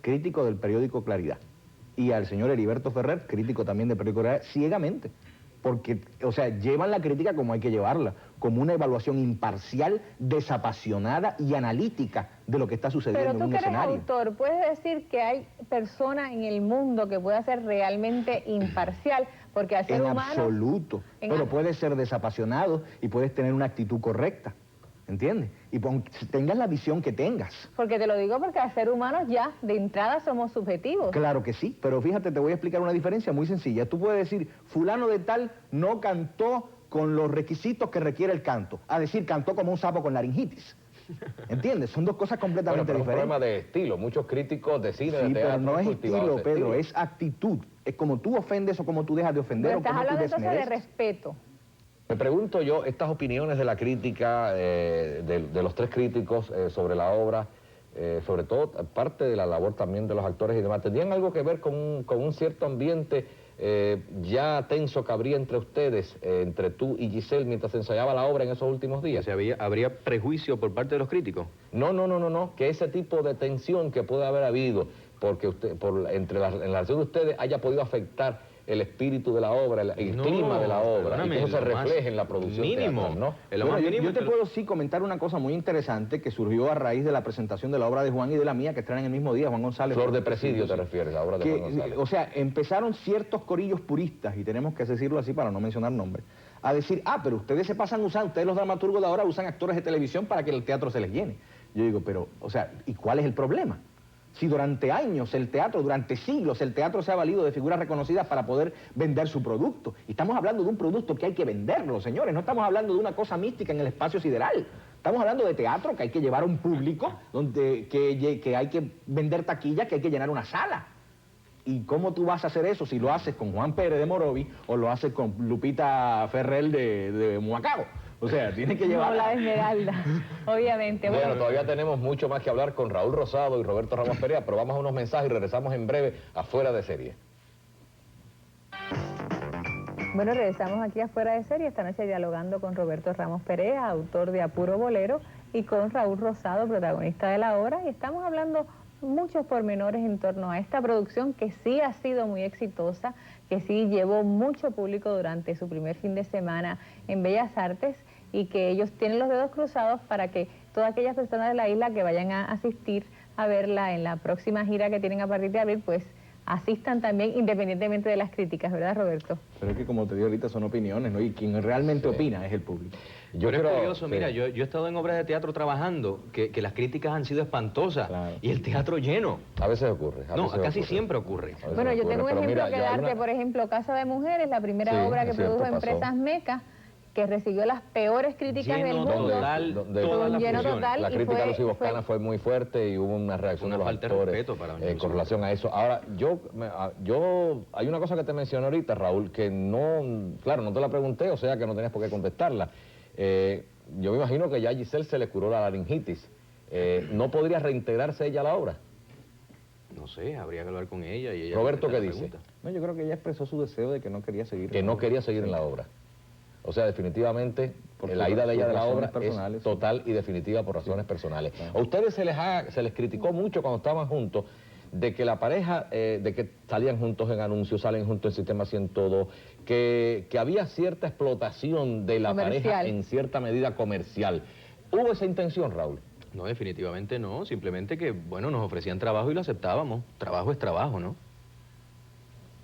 crítico del periódico Claridad, y al señor Heriberto Ferrer, crítico también del periódico Claridad, ciegamente, porque, o sea, llevan la crítica como hay que llevarla, como una evaluación imparcial, desapasionada y analítica de lo que está sucediendo Pero en tú un que eres escenario. autor, ¿puedes decir que hay persona en el mundo que pueda ser realmente imparcial? Porque al ser En humano... absoluto, pero puedes ser desapasionado y puedes tener una actitud correcta, ¿entiendes? Y tengas la visión que tengas. Porque te lo digo porque al ser humanos ya, de entrada, somos subjetivos. Claro que sí, pero fíjate, te voy a explicar una diferencia muy sencilla. Tú puedes decir, fulano de tal no cantó con los requisitos que requiere el canto. A decir, cantó como un sapo con laringitis. ¿Entiendes? Son dos cosas completamente Bueno, pero es un diferentes. problema de estilo. Muchos críticos de cine, de Sí, teatro, pero no han es cultivado estilo, ese Pedro, estilo. es actitud. Es como tú ofendes o como tú dejas de ofender Pero o estás como tú hablando entonces de desmereces. respeto. Me pregunto yo, estas opiniones de la crítica, de los tres críticos sobre la obra, sobre todo parte de la labor también de los actores y demás, ¿tendrían algo que ver con un cierto ambiente ya tenso que habría entre ustedes, entre tú y Giselle, mientras se ensayaba la obra en esos últimos días? O sea, ¿habría prejuicio por parte de los críticos? No, que ese tipo de tensión que puede haber habido, porque en la relación de ustedes haya podido afectar el espíritu de la obra, el clima de la obra, y que eso se refleje en la producción mínimo, teatral, ¿no? En lo Bueno, más yo mínimo, te puedo sí comentar una cosa muy interesante que surgió a raíz de la presentación de la obra de Juan y de la mía, que estrenan el mismo día, Juan González. Flor de Presidio te refieres, la obra de Juan González. O sea, empezaron ciertos corillos puristas, y tenemos que decirlo así para no mencionar nombres, a decir, pero ustedes se pasan usando, ustedes los dramaturgos de ahora usan actores de televisión para que el teatro se les llene. Yo digo, pero, o sea, ¿y cuál es el problema? Si durante años el teatro, durante siglos, el teatro se ha valido de figuras reconocidas para poder vender su producto. Y estamos hablando de un producto que hay que venderlo, señores. No estamos hablando de una cosa mística en el espacio sideral. Estamos hablando de teatro que hay que llevar a un público, que hay que vender taquilla, que hay que llenar una sala. ¿Y cómo tú vas a hacer eso si lo haces con Juan Pérez de Morovi o lo haces con Lupita Ferrer de Muacabo? O sea, tiene que No, llevar... la Esmeralda, obviamente. Bueno, todavía tenemos mucho más que hablar con Raúl Rosado y Roberto Ramos Perea, pero vamos a unos mensajes y regresamos en breve a Fuera de Serie. Bueno, regresamos aquí a Fuera de Serie, esta noche dialogando con Roberto Ramos Perea, autor de A Puro Bolero, y con Raúl Rosado, protagonista de la obra, y estamos hablando muchos pormenores en torno a esta producción que sí ha sido muy exitosa, que sí llevó mucho público durante su primer fin de semana en Bellas Artes, y que ellos tienen los dedos cruzados para que todas aquellas personas de la isla que vayan a asistir a verla en la próxima gira que tienen a partir de abril, pues asistan también independientemente de las críticas, ¿verdad, Roberto? Pero es que como te digo ahorita son opiniones, ¿no? Y quien realmente opina es el público. Pero es curioso, mira, yo he estado en obras de teatro trabajando, que las críticas han sido espantosas, Claro. y el teatro lleno. A veces ocurre. No, casi siempre ocurre. A veces Bueno, yo ocurre, tengo un pero ejemplo mira, que yo hay darte, una- por ejemplo, Casa de Mujeres, la primera Sí, obra que es cierto, produjo pasó. Empresas Mecas, que recibió las peores críticas del Lleno mundo. total, donde- todas las lleno funciones. total. La y crítica fue- a Lucy Boscana fue muy fuerte y hubo una reacción Una de los falta de actores respeto para doña Lucy con relación a eso. Ahora, hay una cosa que te mencioné ahorita, Raúl, que no, claro, no te la pregunté, o sea que no tenías por qué contestarla. Yo me imagino que ya a Giselle se le curó la laringitis. ¿No podría reintegrarse ella a la obra? No sé, habría que hablar con ella y ella... Roberto, contestar ¿qué la dice? pregunta. No, yo creo que ella expresó su deseo de que no quería seguir. Que no quería seguir en la obra. O sea, definitivamente, Por la sus- ida de ella sus de la razones obra personales, es sí. total y definitiva por razones personales. Claro. A ustedes se les criticó mucho cuando estaban juntos de que la pareja, de que salían juntos en anuncios, salen juntos en Sistema 102, que había cierta explotación de la Comercial. pareja en cierta medida comercial. ¿Hubo esa intención, Raúl? No, definitivamente no, simplemente que, bueno, nos ofrecían trabajo y lo aceptábamos. Trabajo es trabajo, ¿no?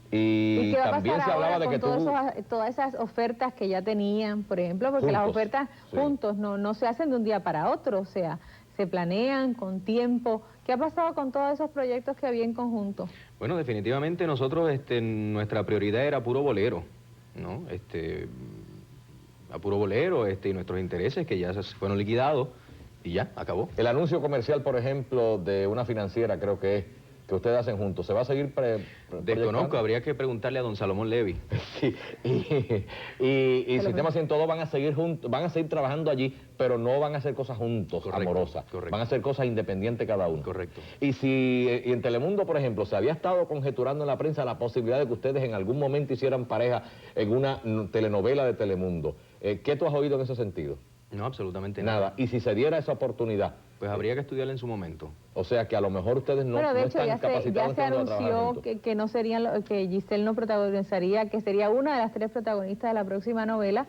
¿Y Y qué va a también pasar se hablaba ahora de que con tú... todas esas ofertas que ya tenían, por ejemplo? Porque las Juntos, ofertas sí. juntos no se hacen de un día para otro, o sea, se planean con tiempo. ¿Qué ha pasado con todos esos proyectos que había en conjunto? Bueno, definitivamente nosotros, nuestra prioridad era Puro Bolero, ¿no? A Puro Bolero, y nuestros intereses que ya se fueron liquidados y ya, acabó. El anuncio comercial, por ejemplo, de una financiera, creo que es, que ustedes hacen juntos, ¿se va a seguir Desconozco, proyectando? habría que preguntarle a don Salomón Levy. Sí, y Sistema 102 van a seguir juntos, van a seguir trabajando allí, pero no van a hacer cosas juntos, Correcto, amorosas. correcto. Van a hacer cosas independientes cada uno. Correcto. Y en Telemundo, por ejemplo, se había estado conjeturando en la prensa la posibilidad de que ustedes en algún momento hicieran pareja en una telenovela de Telemundo. ¿Qué tú has oído en ese sentido? No, absolutamente Nada. Y si se diera esa oportunidad, Pues habría que estudiarla en su momento. o sea que a lo mejor ustedes no, Bueno, de no hecho, están ya se capacitados en trabajar anunció juntos. que no serían, que Giselle no protagonizaría, que sería una de las 3 protagonistas de la próxima novela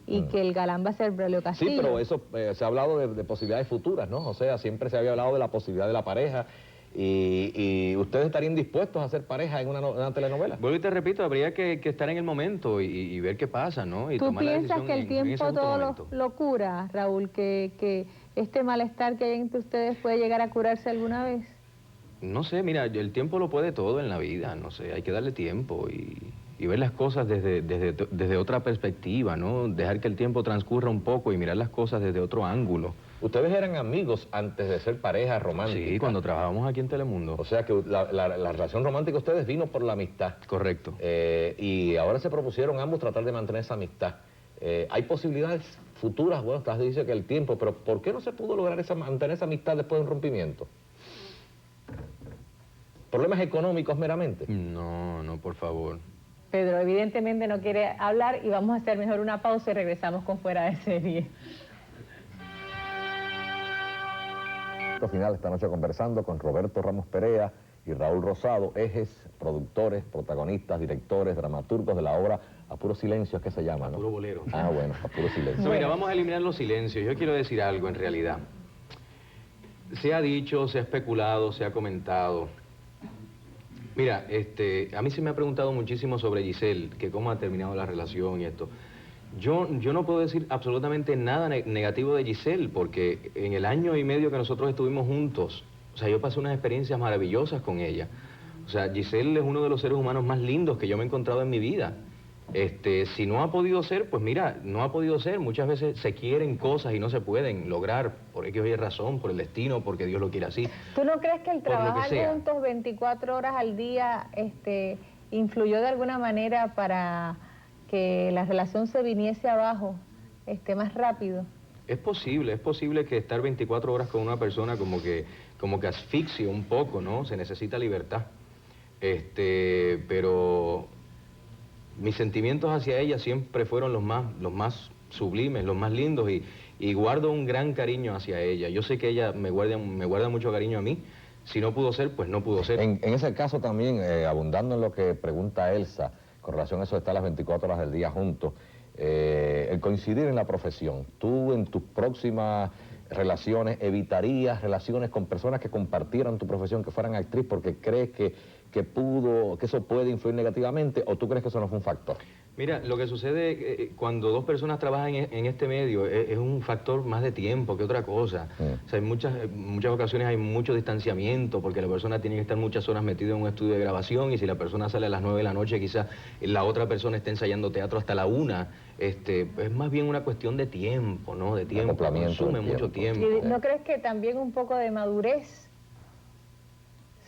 y que el galán va a ser Braulio Castillo. Sí, pero eso se ha hablado de posibilidades futuras, ¿no? O sea, siempre se había hablado de la posibilidad de la pareja y ustedes estarían dispuestos a hacer pareja en una telenovela. Vuelvo y te repito, habría que estar en el momento y ver qué pasa, ¿no? Y ¿Tú tomar la piensas decisión que el en ese tiempo justo todo momento. lo cura, Raúl? Que este malestar que hay entre ustedes puede llegar a curarse alguna vez? No sé, mira, el tiempo lo puede todo en la vida, no sé, hay que darle tiempo y ver las cosas desde otra perspectiva, ¿no? Dejar que el tiempo transcurra un poco y mirar las cosas desde otro ángulo. Ustedes eran amigos antes de ser pareja romántica. Sí, cuando trabajábamos aquí en Telemundo. O sea que la relación romántica de ustedes vino por la amistad. Correcto. Y ahora se propusieron ambos tratar de mantener esa amistad. ¿Hay posibilidades futuras? Bueno, estás dice que el tiempo, pero ¿por qué no se pudo lograr mantener esa amistad después de un rompimiento? ¿Problemas económicos meramente? No, no, por favor. Pedro evidentemente no quiere hablar y vamos a hacer mejor una pausa y regresamos con Fuera de Serie. Final esta noche conversando con Roberto Ramos Perea y Raúl Rosado, ejes, productores, protagonistas, directores, dramaturgos de la obra A Puro Silencio, es que se llama, ¿no? Puro Bolero. Ah, bueno, A Puro Silencio. No, mira, vamos a eliminar los silencios. Yo quiero decir algo en realidad. Se ha dicho, se ha especulado, se ha comentado. Mira, a mí se me ha preguntado muchísimo sobre Giselle, que cómo ha terminado la relación y esto. Yo no puedo decir absolutamente nada negativo de Giselle, porque en el año y medio que nosotros estuvimos juntos, o sea, yo pasé unas experiencias maravillosas con ella. O sea, Giselle es uno de los seres humanos más lindos que yo me he encontrado en mi vida. Si no ha podido ser, pues mira, no ha podido ser. Muchas veces se quieren cosas y no se pueden lograr por X o Y razón, por el destino, porque Dios lo quiere así. ¿Tú no crees que el Por lo que trabajar sea. juntos 24 horas al día influyó de alguna manera para que la relación se viniese abajo más rápido. Es posible que estar 24 horas con una persona como que asfixie un poco, ¿no? Se necesita libertad. Pero mis sentimientos hacia ella siempre fueron los más sublimes, los más lindos, y guardo un gran cariño hacia ella. Yo sé que ella me guarda mucho cariño a mí. Si no pudo ser, pues no pudo ser. En ese caso también, abundando en lo que pregunta Elsa, con relación a eso de estar las 24 horas del día juntos, el coincidir en la profesión, tú en tus próximas relaciones evitarías relaciones con personas que compartieran tu profesión, que fueran actriz, porque crees que eso puede influir negativamente, o tú crees que eso no fue un factor? Mira, lo que sucede cuando dos personas trabajan en este medio es un factor más de tiempo que otra cosa. O sea, en muchas ocasiones hay mucho distanciamiento porque la persona tiene que estar muchas horas metida en un estudio de grabación, y si la persona sale a las 9 de la noche, quizás la otra persona está ensayando teatro hasta la 1. Es más bien una cuestión de tiempo, ¿no? De tiempo, consume mucho tiempo. ¿Y no crees que también un poco de madurez?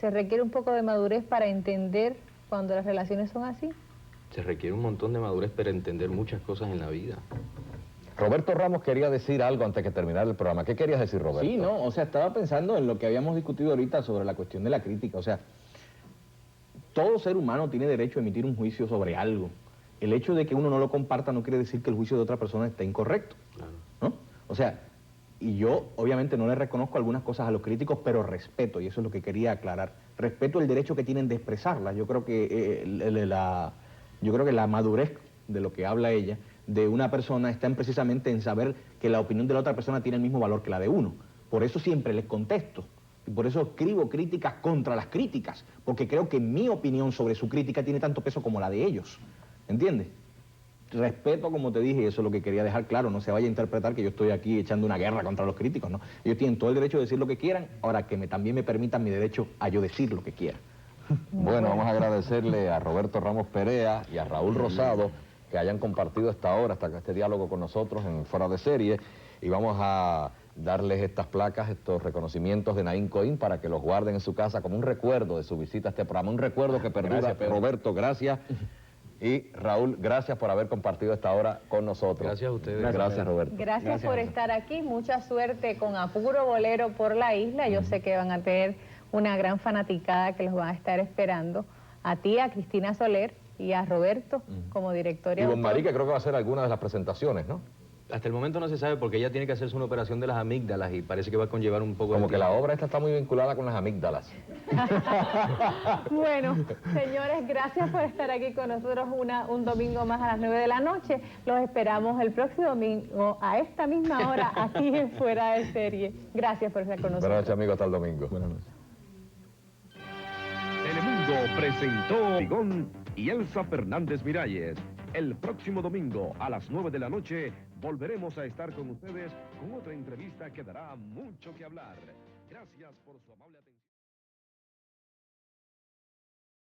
¿Se requiere un poco de madurez para entender cuando las relaciones son así? Se requiere un montón de madurez para entender muchas cosas en la vida. Roberto Ramos quería decir algo antes de terminar el programa. ¿Qué querías decir, Roberto? Sí, no, o sea, estaba pensando en lo que habíamos discutido ahorita sobre la cuestión de la crítica. O sea, todo ser humano tiene derecho a emitir un juicio sobre algo. El hecho de que uno no lo comparta no quiere decir que el juicio de otra persona esté incorrecto, ¿no? O sea, y yo obviamente no le reconozco algunas cosas a los críticos, pero respeto, y eso es lo que quería aclarar. Respeto el derecho que tienen de expresarlas. Yo creo que la madurez de lo que habla ella, de una persona, está precisamente en saber que la opinión de la otra persona tiene el mismo valor que la de uno. Por eso siempre les contesto. Y por eso escribo críticas contra las críticas, porque creo que mi opinión sobre su crítica tiene tanto peso como la de ellos. ¿Entiendes? Respeto, como te dije, y eso es lo que quería dejar claro. No se vaya a interpretar que yo estoy aquí echando una guerra contra los críticos, ¿no? Ellos tienen todo el derecho de decir lo que quieran, ahora que también me permitan mi derecho a yo decir lo que quiera. Bueno, vamos a agradecerle a Roberto Ramos Perea y a Raúl Rosado que hayan compartido esta hora, este diálogo con nosotros en Fuera de Serie, y vamos a darles estas placas, estos reconocimientos de Naín Coín para que los guarden en su casa como un recuerdo de su visita a este programa, un recuerdo que perdura. Gracias, Roberto, gracias. Y Raúl, gracias por haber compartido esta hora con nosotros. Gracias a ustedes. Gracias, Roberto. Gracias por estar aquí. Mucha suerte con Apuro Bolero por la isla. Yo sé que van a tener una gran fanaticada que los van a estar esperando. A ti, a Cristina Soler y a Roberto como director y Don autor. Marí, que creo que va a hacer alguna de las presentaciones, ¿no? Hasta el momento no se sabe porque ella tiene que hacerse una operación de las amígdalas y parece que va a conllevar un poco de Como que tiempo. la obra esta está muy vinculada con las amígdalas. Bueno, señores, gracias por estar aquí con nosotros un domingo más a las 9 de la noche. Los esperamos el próximo domingo a esta misma hora aquí en Fuera de Serie. Gracias por estar con nosotros. Buenas noches, amigos. Hasta el domingo. Buenas noches. Telemundo presentó Vigón y Elsa Fernández Miralles. El próximo domingo a las 9 de la noche volveremos a estar con ustedes con otra entrevista que dará mucho que hablar. Gracias por su amable atención.